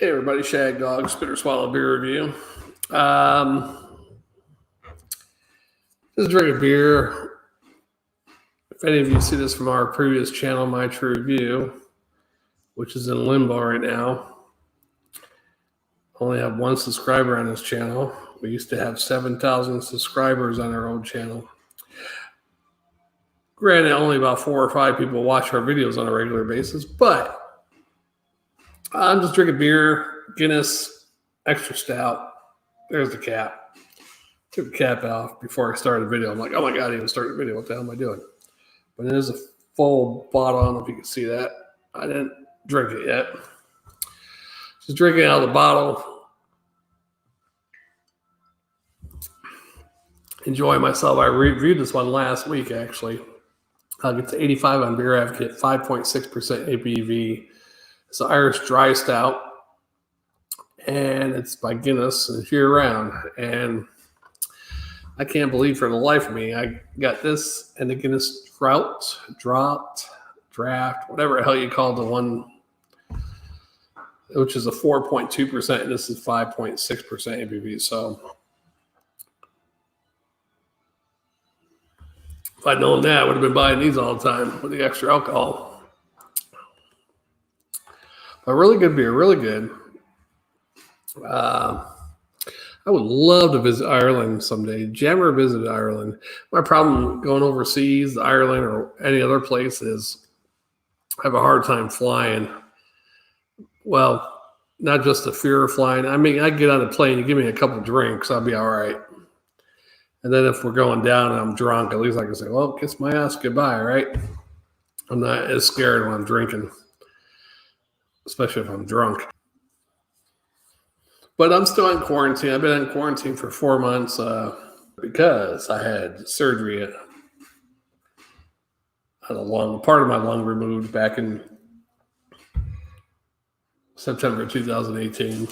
Hey everybody, Shagdog, Spitter Swallow Beer Review. Just drink a beer. If any of you see this from our previous channel, My True Review, which is in limbo right now, only have one subscriber on this channel. We used to have 7,000 subscribers on our old channel. Granted, only about 4 or 5 people watch our videos on a regular basis, but I'm just drinking beer, Guinness, extra stout. There's the cap. Took the cap off before I started the video. I'm like, oh my God, I even started the video. What the hell am I doing? But it is a full bottle. I don't know if you can see that. I didn't drink it yet. Just drinking out of the bottle. Enjoying myself. I reviewed this one last week, actually. It's 85 on Beer Advocate, 5.6% ABV. It's an Irish dry stout, and it's by Guinness, and it's year-round. And I can't believe for the life of me, I got this and the Guinness draft, whatever the hell you call the one, which is a 4.2%, and this is 5.6% ABV. So if I'd known that, I would have been buying these all the time with the extra alcohol. But really good beer, really good. I would love to visit Ireland someday. Did you ever visit Ireland? My problem going overseas, Ireland or any other place, is I have a hard time flying. Well, not just the fear of flying. I mean, I get on a plane, you give me a couple of drinks, I'll be all right. And then if we're going down and I'm drunk, at least I can say, well, kiss my ass goodbye, right? I'm not as scared when I'm drinking, especially if I'm drunk. But I'm still in quarantine. I've been in quarantine for 4 months because I had surgery on a part of my lung removed back in September 2018.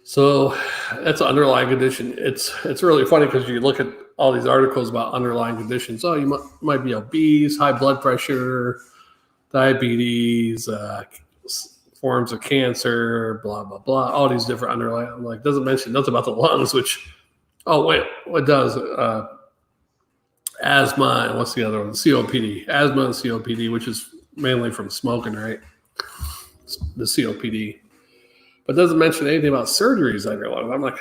So that's an underlying condition. It's really funny because you look at all these articles about underlying conditions. Oh, you might be obese, high blood pressure, diabetes, forms of cancer, blah, blah, blah, all these different underlying. I'm like, doesn't mention nothing about the lungs, which, oh, wait, what does? Asthma, and what's the other one? COPD. Asthma and COPD, which is mainly from smoking, right? The COPD. But doesn't mention anything about surgeries on your lung. I'm like,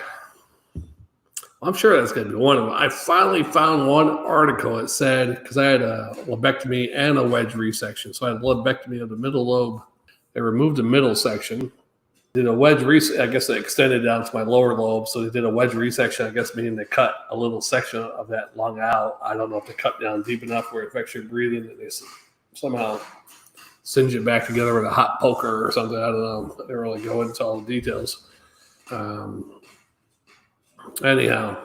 I'm sure that's going to be one of them. I finally found one article that said, because I had a lobectomy and a wedge resection. So I had a lobectomy of the middle lobe. They removed the middle section, did a wedge resection. I guess they extended down to my lower lobe. So they did a wedge resection, I guess, meaning they cut a little section of that lung out. I don't know if they cut down deep enough where it affects your breathing, and they somehow singe it back together with a hot poker or something. I don't know. I didn't really go into all the details. Anyhow,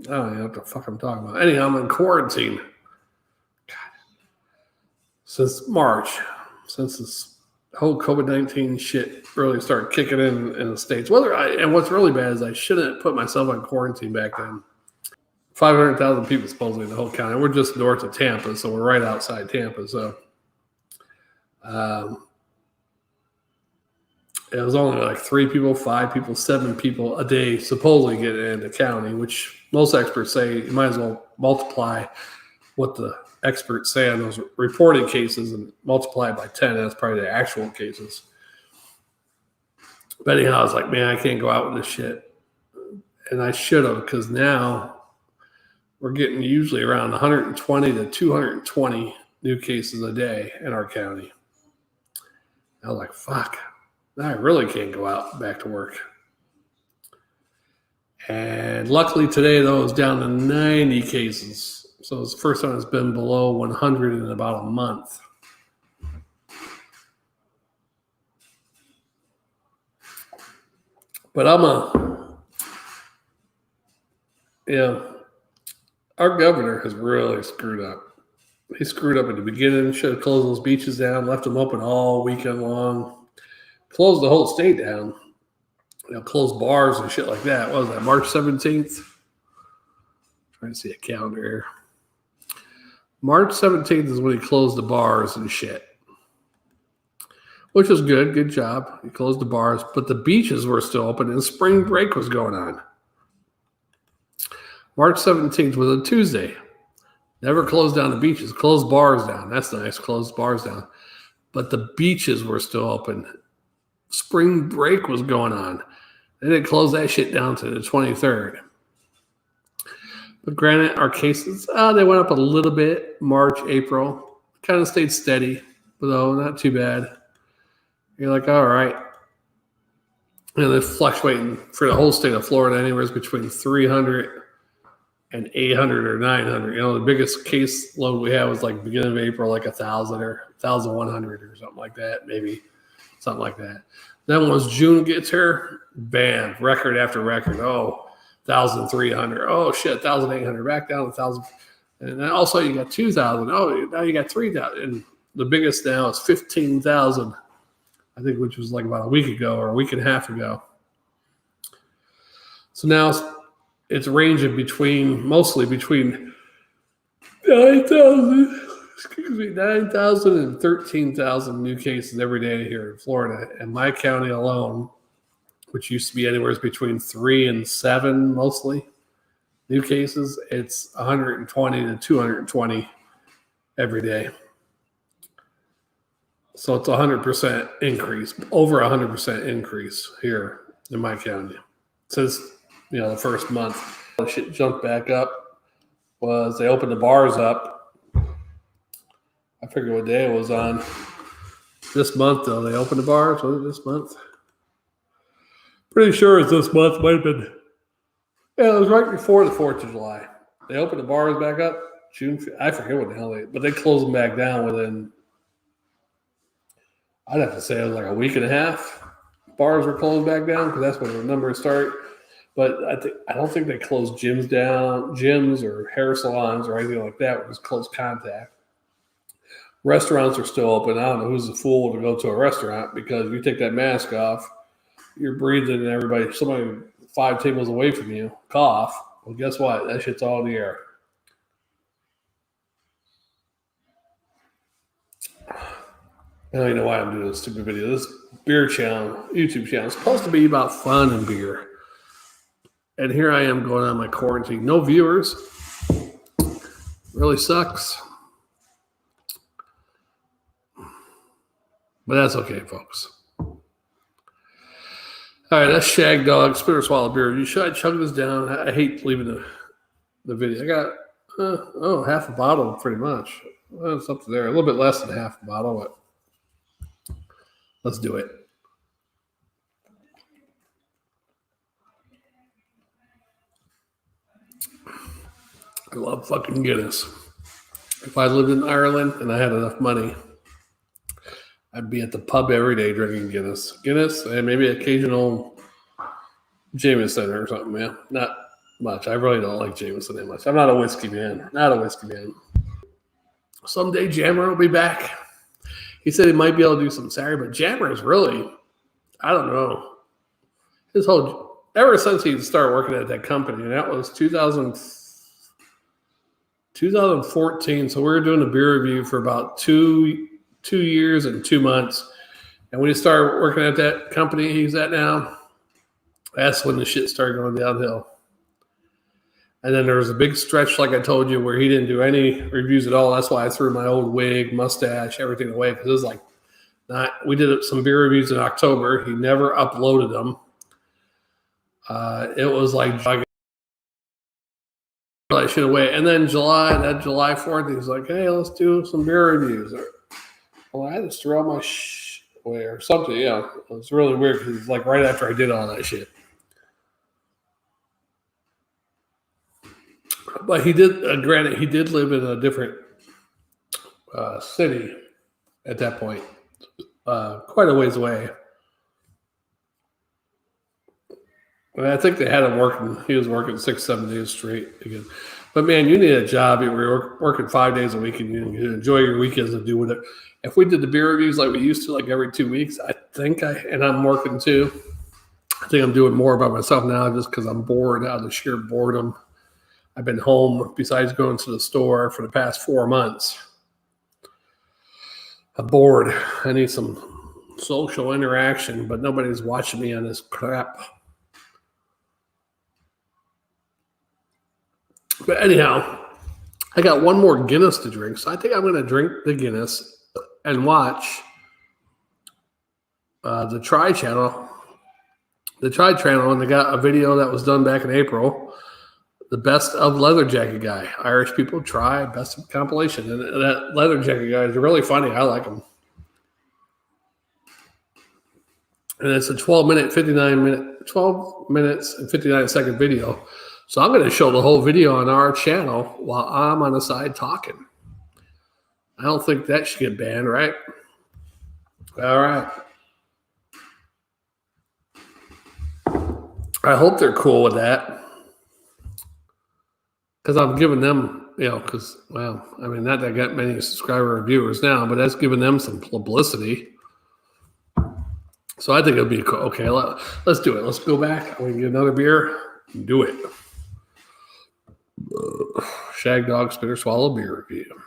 I don't know what the fuck I'm talking about. Anyhow, I'm in quarantine. God. Since March, since this whole COVID-19 shit really started kicking in the States. And what's really bad is I shouldn't put myself on quarantine back then. 500,000 people supposedly in the whole county. We're just north of Tampa, so we're right outside Tampa. So it was only like 3 people, 5 people, 7 people a day supposedly getting in the county, which most experts say you might as well multiply what the experts say on those reported cases and multiply it by 10. That's probably the actual cases. But anyhow, I was like, man, I can't go out with this shit. And I should have, because now we're getting usually around 120 to 220 new cases a day in our county. I was like, fuck, now I really can't go out back to work. And luckily today, though, it's down to 90 cases. So it's the first time it's been below 100 in about a month. But our governor has really screwed up. He screwed up at the beginning, should have closed those beaches down, left them open all weekend long, closed the whole state down, closed bars and shit like that. What was that, March 17th? Trying to see a calendar here. March 17th is when he closed the bars and shit. which is good. Good job. He closed the bars, but the beaches were still open and spring break was going on. March 17th was a Tuesday. Never closed down the beaches. Closed bars down. That's nice. Closed bars down. But the beaches were still open. Spring break was going on. They didn't close that shit down to the 23rd. But granted, our cases, they went up a little bit. March, April. Kind of stayed steady, though not too bad. You're like, all right. And they're fluctuating for the whole state of Florida anywhere between 300 and 800 or 900. You know, the biggest case load we had was like beginning of April, like 1,000 or 1,100 or something like that, maybe something like that. Then once June gets here, bam, record after record. Oh, 1,300. Oh, shit, 1,800. Back down to 1,000. And then also you got 2,000. Oh, now you got 3,000. And the biggest now is 15,000, I think, which was like about a week ago or a week and a half ago. So now it's ranging mostly between 9,000 and 13,000 new cases every day here in Florida. And my county alone, which used to be anywhere between 3 and 7 mostly new cases, it's 120 to 220 every day. So it's 100% increase, over 100% increase here in my county since the first month. The shit jumped back up was they opened the bars up. I forget what day it was on. This month, though, they opened the bars. Was it this month? Pretty sure it's this month. Might have been. Yeah, it was right before the 4th of July. They opened the bars back up. June. I forget what the hell but they closed them back down within, I'd have to say it was like a week and a half. Bars were closed back down because that's when the numbers start. But I don't think they closed gyms down, gyms or hair salons or anything like that. It was close contact. Restaurants are still open. I don't know who's the fool to go to a restaurant because if you take that mask off, you're breathing and somebody 5 tables away from you, cough. Well, guess what? That shit's all in the air. I don't even know why I'm doing this stupid video. This beer channel, YouTube channel, is supposed to be about fun and beer. And here I am going on my quarantine. No viewers. Really sucks. But that's okay, folks. All right, that's Shagdog, Spitter Swallow Beer. Should I chug this down? I hate leaving the video. I got, half a bottle pretty much. Well, it's up to there. A little bit less than half a bottle, but let's do it. I love fucking Guinness. If I lived in Ireland and I had enough money, I'd be at the pub every day drinking Guinness. Guinness and maybe occasional Jameson or something, man. Not much. I really don't like Jameson that much. I'm not a whiskey man. Someday Jammer will be back. He said he might be able to do some Saturday, but Jammer is really, I don't know. Ever since he started working at that company, and that was 2014. So we were doing a beer review for about two years and 2 months. And when he started working at that company he's at now, that's when the shit started going downhill. And then there was a big stretch, like I told you, where he didn't do any reviews at all. That's why I threw my old wig, mustache, everything away. Because it was like, we did some beer reviews in October. He never uploaded them. It was like, I should have waited. And then July 4th, he was like, hey, let's do some beer reviews. Well, I just threw all my shit away or something. Yeah, it was really weird because it's like right after I did all that shit. But he did, granted, he did live in a different city at that point, quite a ways away. And I think they had him working. He was working 6-7 days straight again. But man, you need a job. You were working 5 days a week, and you enjoy your weekends and do whatever. If we did the beer reviews like we used to, like every 2 weeks, and I'm working too. I think I'm doing more by myself now just because I'm bored out of the sheer boredom. I've been home besides going to the store for the past 4 months. I'm bored. I need some social interaction, but nobody's watching me on this crap. But anyhow, I got one more Guinness to drink, so I think I'm going to drink the Guinness and watch the Try channel. The Try channel, and they got a video that was done back in April. The best of leather jacket guy. Irish people try best of compilation. And that leather jacket guy is really funny. I like him. And it's a 12 minutes and 59 second video. So I'm going to show the whole video on our channel while I'm on the side talking. I don't think that should get banned, right? All right. I hope they're cool with that. Because I'm giving them, because, well, I mean, not that I got many subscriber or viewers now, but that's giving them some publicity. So I think it'll be cool. Okay, let's do it. Let's go back. We can get another beer. Do it. Shagdog Spit or Swallow beer review.